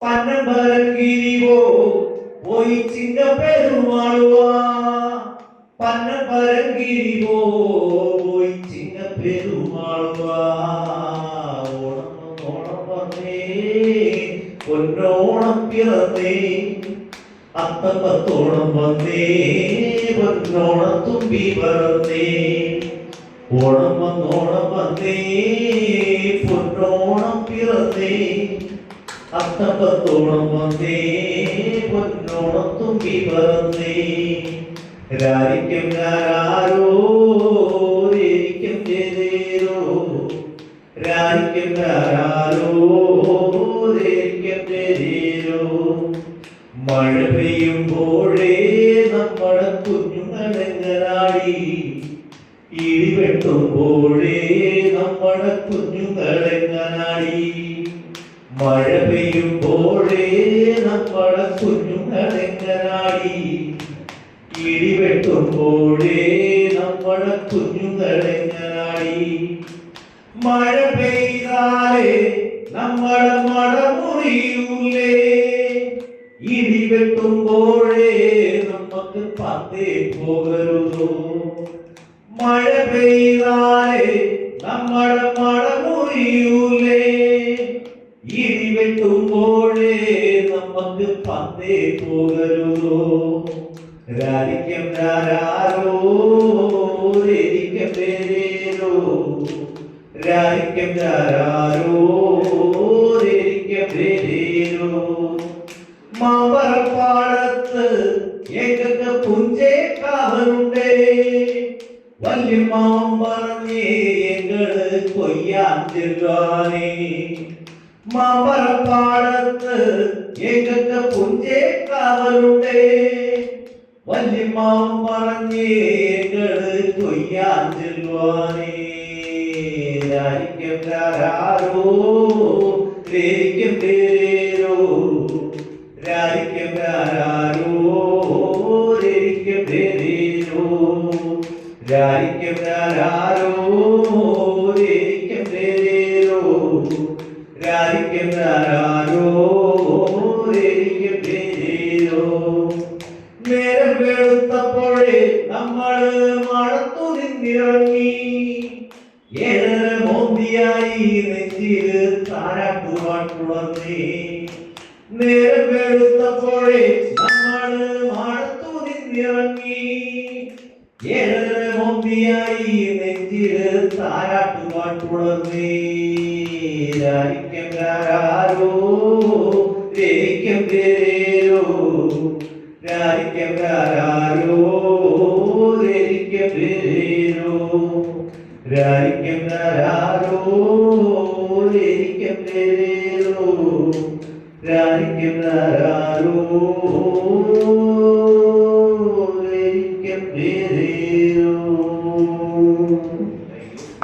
പന്നംപരങ്കിരിവോ പോയി ചിങ്ങ പെരുമാളുവാ പന്നംപരങ്കിരിവോ പോയി ചിങ്ങ പെരുമാളുവാ ഓണം ഓണം വന്നേ പൊന്നോണം പിറന്നേ അത്തപ്പത്തോണം വന്നേ പൊന്നോണം തുമ്പി പറന്നേ ഓണം വന്നേ പൊന്നോണം പിറന്നേ അത്തപ്പത്തോണം വന്നേ പൊന്നോണം തുമ്പി പറന്നേ രാരിക്കും ഞാനാരോ രേരിക്കും ചേരേരോ രാരിക്കും ഞാനാരോ രേരിക്കും ചേരേരോ മഴ പെയ്യുമ്പോഴേ നമ്മുടെ കുഞ്ഞുങ്ങളെങ്ങനാടി ഇടിവെട്ടുമ്പോഴേ നമ്മുടെ കുഞ്ഞുങ്ങളെങ്ങനാടി മഴ പെയ്യുമ്പോഴേ നമ്മുടെ കുഞ്ഞുങ്ങളെങ്ങനാടി ഇടിവെട്ടുമ്പോഴേ നമ്മുടെ കുഞ്ഞുങ്ങളെങ്ങനാടി മഴ പെയ്താലേ നമ്മുടെ മടമുറിയൂലേ ഇടിവെട്ടുമ്പോഴേ നമുക്ക് പത്തേ പോകരുതോ മഴ പെയ്താലേ നമ്മുടെ മടമുറിയൂലേ ഇടിവെട്ടുമ്പോഴേ നമുക്ക് പത്തേ പോകരുതോ രാരിക്കും ഞാനാരോ രേരിക്കും പേരേരോ രാരിക്കും ഞാനാരോ രേരിക്കും പേരേരോ മാമ്പറപ്പാടത്ത് ഏകക്ക് പുഞ്ചേ കാവലുണ്ടേ വല്യമ്മാവൻ പറഞ്ഞേ എങ്ങള് കൊയ്യാൻ ചെല്ലുവാനേ മാമ്പറപ്പാടത്ത് ഏകക്ക് പുഞ്ചേ കാവലുണ്ടേ വല്യമ്മാവൻ പറഞ്ഞേ എങ്ങള് കൊയ്യാൻ ചെല്ലുവാനേ രാരിക്കും ഞാനാരോ രേരിക്കും പേരേരോ രാരിക്കും ഞാനാരോ രേരിക്കും പേരേരോ രാരിക്കും ഞാനാരോ രേരിക്കും പേരേരോ രാരിക്കും ഞാനാരോ രേരിക്കും പേരേരോ നേരം വെളുത്തപ്പോഴേ നമ്മള് മഴത്തു നിന്നിറങ്ങി ഏഴര മോന്തിയായി നെഞ്ചില് താരാട്ടുപാട്ടുളർന്നേ നേരം വെളുത്തപ്പോഴേ നമ്മള് മഴത്തു നിന്നിറങ്ങി ഏഴര മോന്തിയായി നെഞ്ചില് താരാട്ടുപാട്ടുളർന്നേ രാരിക്കും ഞാനാരോ രേരിക്കും പേരേരോ രാരിക്കും ഞാനാരോ രേരിക്കും പേരേരോ രാരിക്കും ഞാനാരോ രേരിക്കും പേരേരോ രാരിക്കും ഞാനാരോ